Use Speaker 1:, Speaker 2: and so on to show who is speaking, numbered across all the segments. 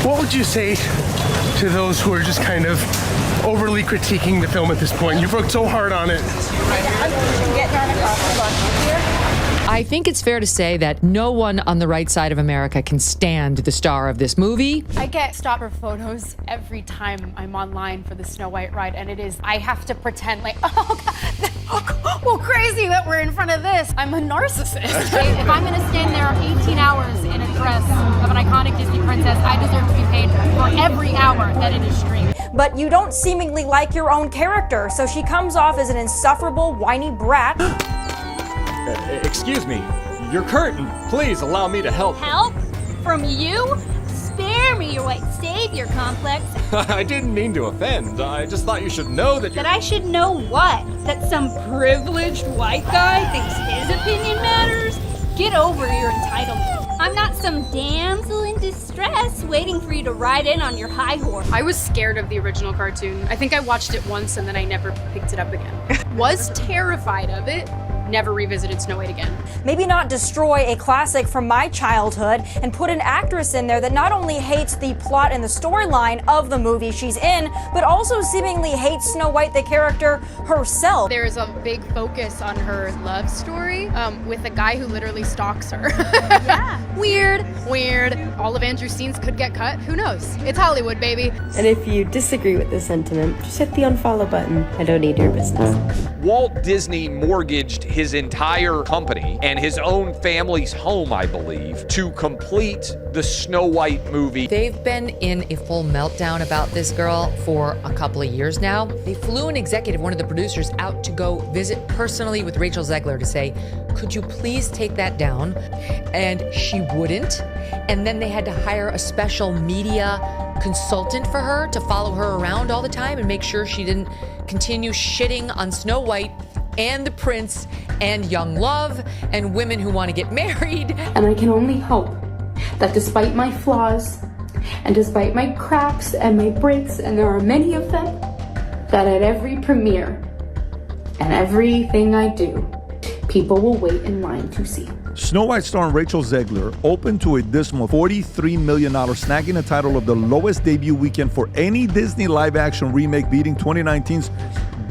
Speaker 1: What would you say to those who are just kind of overly critiquing the film at this point? You've worked so hard on it.
Speaker 2: I think it's fair to say that no one on the right side of America can stand the star of this movie.
Speaker 3: I get stopper photos every time I'm online for the Snow White ride, and I have to pretend like, oh God, well, crazy that we're in front of this. I'm a narcissist. If I'm gonna stand there 18 hours in a dress of an iconic Disney princess, I deserve to be paid for every hour that it is streamed.
Speaker 4: But you don't seemingly like your own character, so she comes off as an insufferable, whiny brat.
Speaker 5: Excuse me, your curtain. Please allow me to help.
Speaker 6: Help? From you? Spare me your white savior complex.
Speaker 5: I didn't mean to offend. I just thought you should know that
Speaker 6: That I should know what? That some privileged white guy thinks his opinion matters? Get over your entitlement. I'm not some damsel in distress waiting for you to ride in on your high horse.
Speaker 3: I was scared of the original cartoon. I think I watched it once and then I never picked it up again. Was terrified of it. Never revisited Snow White again.
Speaker 4: Maybe not destroy a classic from my childhood and put an actress in there that not only hates the plot and the storyline of the movie she's in, but also seemingly hates Snow White, the character herself.
Speaker 3: There's a big focus on her love story with a guy who literally stalks her.
Speaker 6: Yeah.
Speaker 3: Weird. All of Andrew's scenes could get cut. Who knows? It's Hollywood, baby.
Speaker 7: And if you disagree with this sentiment, just hit the unfollow button. I don't need your business.
Speaker 8: Walt Disney mortgaged his entire company and his own family's home, I believe, to complete the Snow White movie.
Speaker 2: They've been in a full meltdown about this girl for a couple of years now. They flew an executive, one of the producers, out to go visit personally with Rachel Zegler to say, could you please take that down? And she wouldn't. And then they had to hire a special media consultant for her to follow her around all the time and make sure she didn't continue shitting on Snow White and the prince and young love and women who want to get married.
Speaker 9: And I can only hope that despite my flaws and despite my cracks and my breaks, and there are many of them, that at every premiere and everything I do, people will wait in line to see.
Speaker 10: Snow White starring Rachel Zegler opened to a dismal $43 million, snagging the title of the lowest debut weekend for any Disney live-action remake, beating 2019's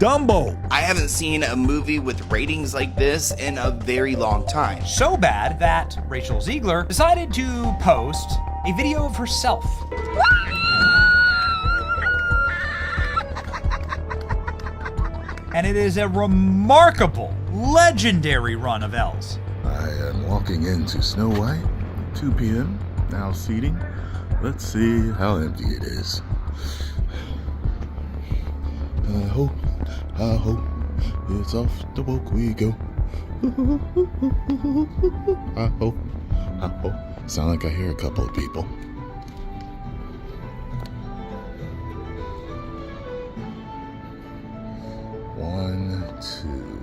Speaker 10: Dumbo.
Speaker 11: I haven't seen a movie with ratings like this in a very long time.
Speaker 12: So bad that Rachel Zegler decided to post a video of herself. And it is a remarkable, legendary run of L's.
Speaker 13: I am walking into Snow White, 2 p.m., now seating. Let's see how empty it is. I hope it's off the walk we go. I hope. Sound like I hear a couple of people. One, two.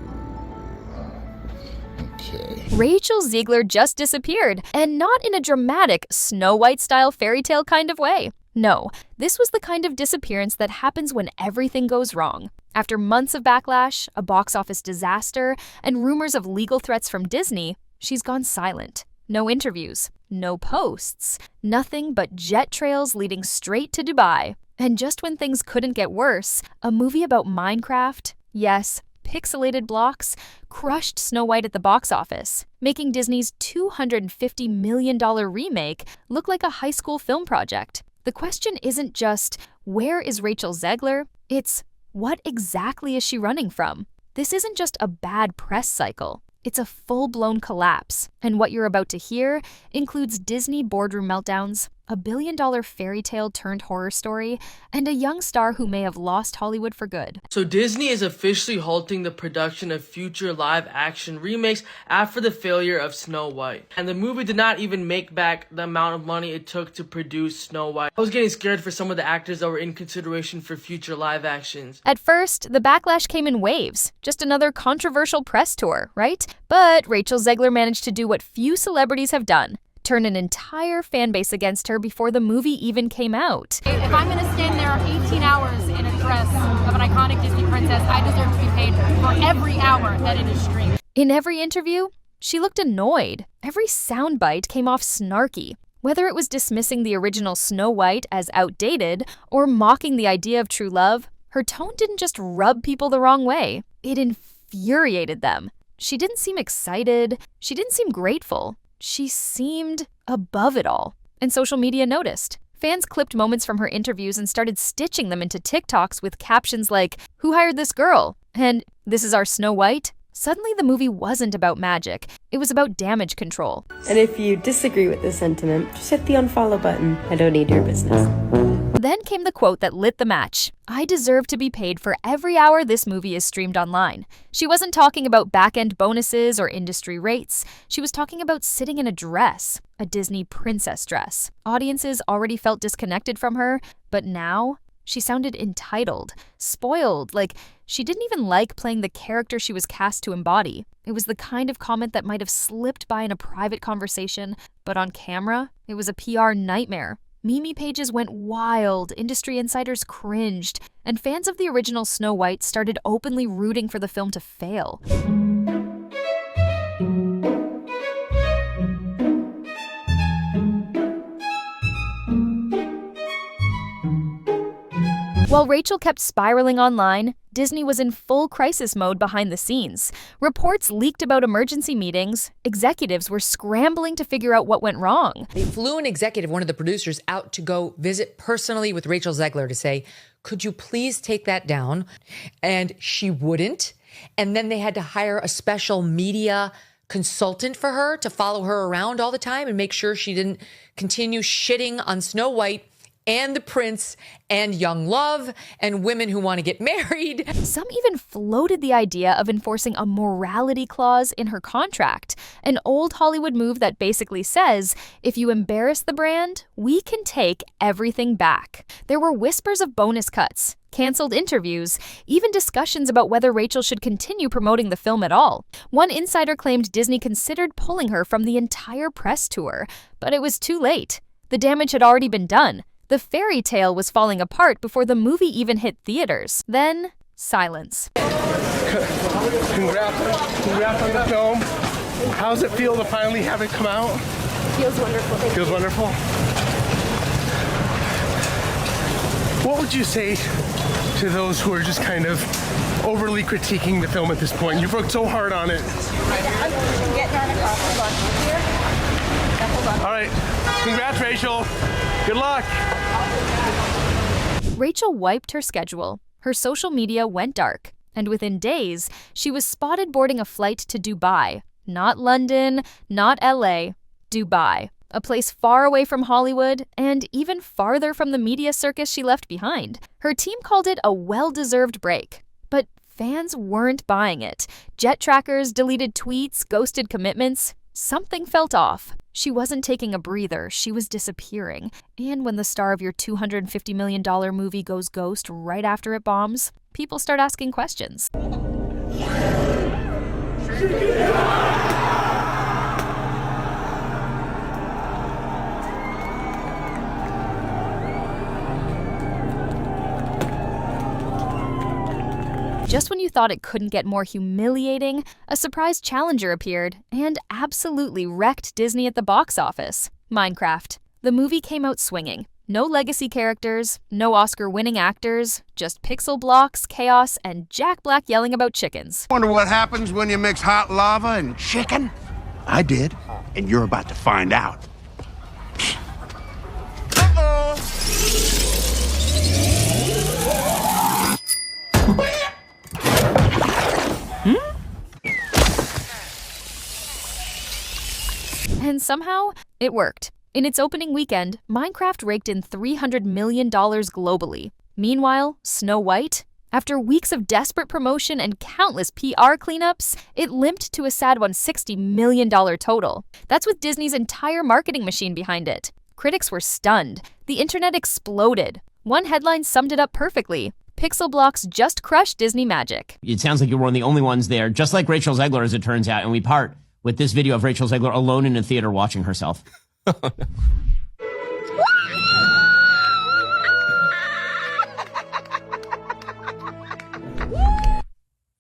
Speaker 13: Okay.
Speaker 14: Rachel Zegler just disappeared, and not in a dramatic Snow White-style fairy tale kind of way. No, this was the kind of disappearance that happens when everything goes wrong. After months of backlash, a box office disaster, and rumors of legal threats from Disney, she's gone silent. No interviews, no posts, nothing but jet trails leading straight to Dubai. And just when things couldn't get worse, a movie about Minecraft, yes, pixelated blocks, crushed Snow White at the box office, making Disney's $250 million remake look like a high school film project. The question isn't just, where is Rachel Zegler? It's, what exactly is she running from? This isn't just a bad press cycle. It's a full-blown collapse. And what you're about to hear includes Disney boardroom meltdowns, a billion-dollar fairy tale turned horror story, and a young star who may have lost Hollywood for good.
Speaker 15: So Disney is officially halting the production of future live-action remakes after the failure of Snow White. And the movie did not even make back the amount of money it took to produce Snow White. I was getting scared for some of the actors that were in consideration for future live actions.
Speaker 14: At first, the backlash came in waves. Just another controversial press tour, right? But Rachel Zegler managed to do what few celebrities have done. Turn an entire fan base against her before the movie even came out.
Speaker 3: If I'm gonna stand there 18 hours in a dress of an iconic Disney princess, I deserve to be paid for every hour that it is streamed.
Speaker 14: In every interview, she looked annoyed. Every soundbite came off snarky. Whether it was dismissing the original Snow White as outdated or mocking the idea of true love, her tone didn't just rub people the wrong way. It infuriated them. She didn't seem excited. She didn't seem grateful. She seemed above it all. And social media noticed. Fans clipped moments from her interviews and started stitching them into TikToks with captions like, "Who hired this girl?" and "This is our Snow White." Suddenly, the movie wasn't about magic. It was about damage control.
Speaker 7: And if you disagree with this sentiment, just hit the unfollow button. I don't need your business.
Speaker 14: Then came the quote that lit the match. "I deserve to be paid for every hour this movie is streamed online." She wasn't talking about back-end bonuses or industry rates. She was talking about sitting in a dress, a Disney princess dress. Audiences already felt disconnected from her, but now she sounded entitled, spoiled, like she didn't even like playing the character she was cast to embody. It was the kind of comment that might have slipped by in a private conversation, but on camera, it was a PR nightmare. Meme pages went wild, industry insiders cringed, and fans of the original Snow White started openly rooting for the film to fail. While Rachel kept spiraling online, Disney was in full crisis mode behind the scenes. Reports leaked about emergency meetings. Executives were scrambling to figure out what went wrong.
Speaker 2: They flew an executive, one of the producers, out to go visit personally with Rachel Zegler to say, "Could you please take that down?" And she wouldn't. And then they had to hire a special media consultant for her to follow her around all the time and make sure she didn't continue shitting on Snow White and the prince and young love and women who want to get married.
Speaker 14: Some even floated the idea of enforcing a morality clause in her contract, an old Hollywood move that basically says, if you embarrass the brand, we can take everything back. There were whispers of bonus cuts, canceled interviews, even discussions about whether Rachel should continue promoting the film at all. One insider claimed Disney considered pulling her from the entire press tour, but it was too late. The damage had already been done. The fairy tale was falling apart before the movie even hit theaters. Then, silence.
Speaker 1: Congrats on the film. How's it feel to finally have it come out?
Speaker 9: Feels wonderful.
Speaker 1: Feels wonderful. What would you say to those who are just kind of overly critiquing the film at this point? You've worked so hard on it. All right. Congrats, Rachel. Good luck.
Speaker 14: Rachel wiped her schedule. Her social media went dark. And within days, she was spotted boarding a flight to Dubai. Not London, not LA, Dubai. A place far away from Hollywood and even farther from the media circus she left behind. Her team called it a well-deserved break. But fans weren't buying it. Jet trackers deleted tweets, ghosted commitments. Something felt off. She wasn't taking a breather, she was disappearing. And when the star of your $250 million movie goes ghost right after it bombs, people start asking questions. Just when you thought it couldn't get more humiliating, a surprise challenger appeared and absolutely wrecked Disney at the box office. Minecraft. The movie came out swinging. No legacy characters, no Oscar-winning actors, just pixel blocks, chaos, and Jack Black yelling about chickens.
Speaker 16: Wonder what happens when you mix hot lava and chicken? I did, and you're about to find out.
Speaker 14: And somehow, it worked. In its opening weekend, Minecraft raked in $300 million globally. Meanwhile, Snow White? After weeks of desperate promotion and countless PR cleanups, it limped to a sad $160 million total. That's with Disney's entire marketing machine behind it. Critics were stunned. The internet exploded. One headline summed it up perfectly. Pixel blocks just crushed Disney magic.
Speaker 17: It sounds like you're one of the only ones there, just like Rachel Zegler, as it turns out, and we part with this video of Rachel Zegler alone in a theater watching herself.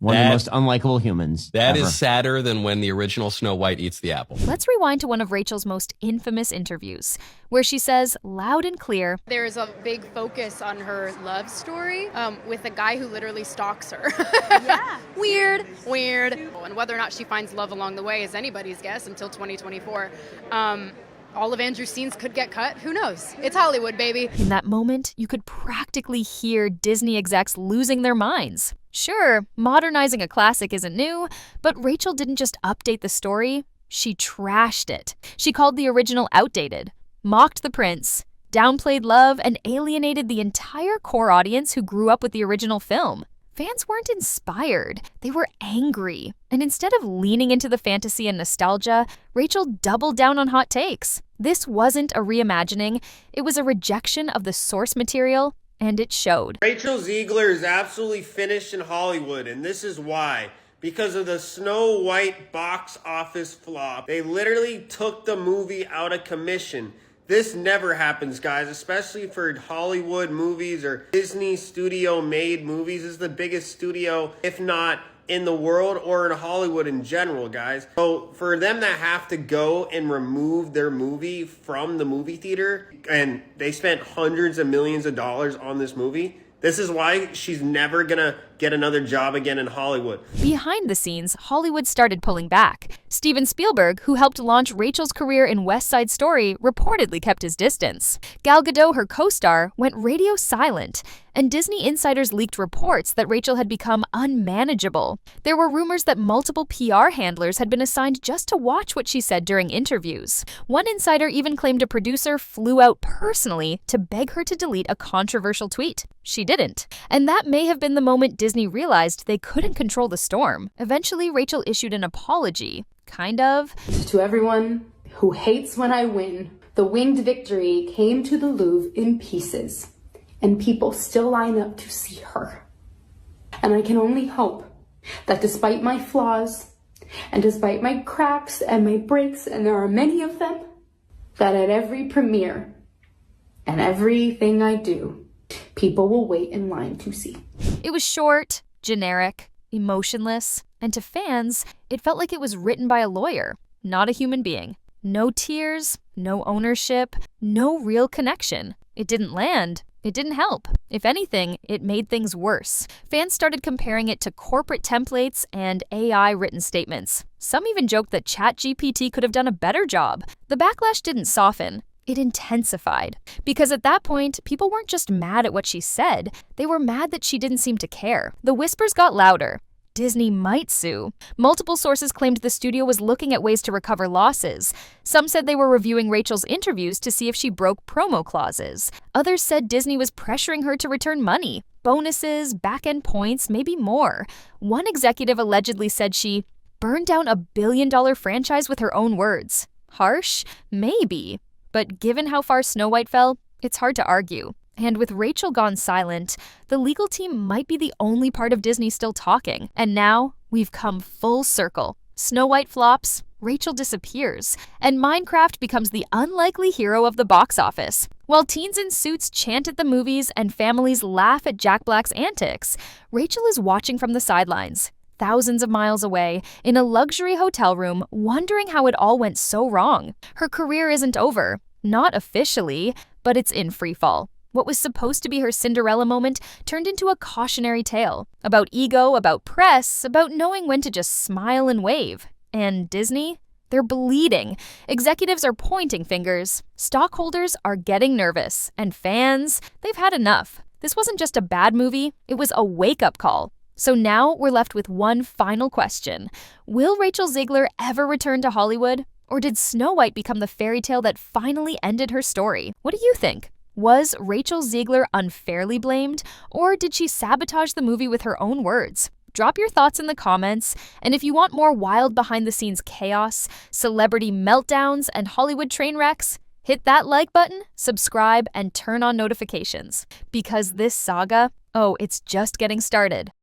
Speaker 17: One of the most unlikable humans.
Speaker 18: That
Speaker 17: ever.
Speaker 18: is sadder than when the original Snow White eats the apple.
Speaker 14: Let's rewind to one of Rachel's most infamous interviews, where she says, loud and clear,
Speaker 3: There's a big focus on her love story with a guy who literally stalks her.
Speaker 6: Yeah.
Speaker 3: Weird. And whether or not she finds love along the way is anybody's guess until 2024. All of Andrew's scenes could get cut. Who knows? It's Hollywood, baby.
Speaker 14: In that moment, you could practically hear Disney execs losing their minds. Sure, modernizing a classic isn't new, but Rachel didn't just update the story, she trashed it. She called the original outdated, mocked the prince, downplayed love, and alienated the entire core audience who grew up with the original film. Fans weren't inspired, they were angry. And instead of leaning into the fantasy and nostalgia, Rachel doubled down on hot takes. This wasn't a reimagining, it was a rejection of the source material, and it showed.
Speaker 19: Rachel Zegler is absolutely finished in Hollywood, and this is why. Because of the Snow White box office flop. They literally took the movie out of commission. This never happens, guys, especially for Hollywood movies or Disney studio-made movies. This is the biggest studio, if not in the world or in Hollywood in general, guys. So for them to have to go and remove their movie from the movie theater, and they spent hundreds of millions of dollars on this movie, this is why she's never gonna get another job again in Hollywood.
Speaker 14: Behind the scenes, Hollywood started pulling back. Steven Spielberg, who helped launch Rachel's career in West Side Story, reportedly kept his distance. Gal Gadot, her co-star, went radio silent, and Disney insiders leaked reports that Rachel had become unmanageable. There were rumors that multiple PR handlers had been assigned just to watch what she said during interviews. One insider even claimed a producer flew out personally to beg her to delete a controversial tweet. She didn't. And that may have been the moment Disney realized they couldn't control the storm. Eventually, Rachel issued an apology. Kind of.
Speaker 9: To everyone who hates when I win, the winged victory came to the Louvre in pieces, and people still line up to see her. And I can only hope that despite my flaws, and despite my cracks and my breaks, and there are many of them, that at every premiere and everything I do, people will wait in line to see.
Speaker 14: It was short, generic, emotionless, and to fans, it felt like it was written by a lawyer, not a human being. No tears, no ownership, no real connection. It didn't land. It didn't help. If anything, it made things worse. Fans started comparing it to corporate templates and AI written statements. Some even joked that ChatGPT could have done a better job. The backlash didn't soften. It intensified. Because at that point, people weren't just mad at what she said, they were mad that she didn't seem to care. The whispers got louder. Disney might sue. Multiple sources claimed the studio was looking at ways to recover losses. Some said they were reviewing Rachel's interviews to see if she broke promo clauses. Others said Disney was pressuring her to return money, bonuses, back-end points, maybe more. One executive allegedly said she burned down a billion-dollar franchise with her own words. Harsh? Maybe. But given how far Snow White fell, it's hard to argue. And with Rachel gone silent, the legal team might be the only part of Disney still talking. And now, we've come full circle. Snow White flops, Rachel disappears, and Minecraft becomes the unlikely hero of the box office. While teens in suits chant at the movies and families laugh at Jack Black's antics, Rachel is watching from the sidelines, thousands of miles away, in a luxury hotel room, wondering how it all went so wrong. Her career isn't over. Not officially, but it's in freefall. What was supposed to be her Cinderella moment turned into a cautionary tale about ego, about press, about knowing when to just smile and wave. And Disney? They're bleeding. Executives are pointing fingers. Stockholders are getting nervous. And fans, they've had enough. This wasn't just a bad movie, it was a wake-up call. So now we're left with one final question. Will Rachel Zegler ever return to Hollywood? Or did Snow White become the fairy tale that finally ended her story? What do you think? Was Rachel Zegler unfairly blamed, or did she sabotage the movie with her own words? Drop your thoughts in the comments, and if you want more wild behind-the-scenes chaos, celebrity meltdowns, and Hollywood train wrecks, hit that like button, subscribe, and turn on notifications. Because this saga, it's just getting started.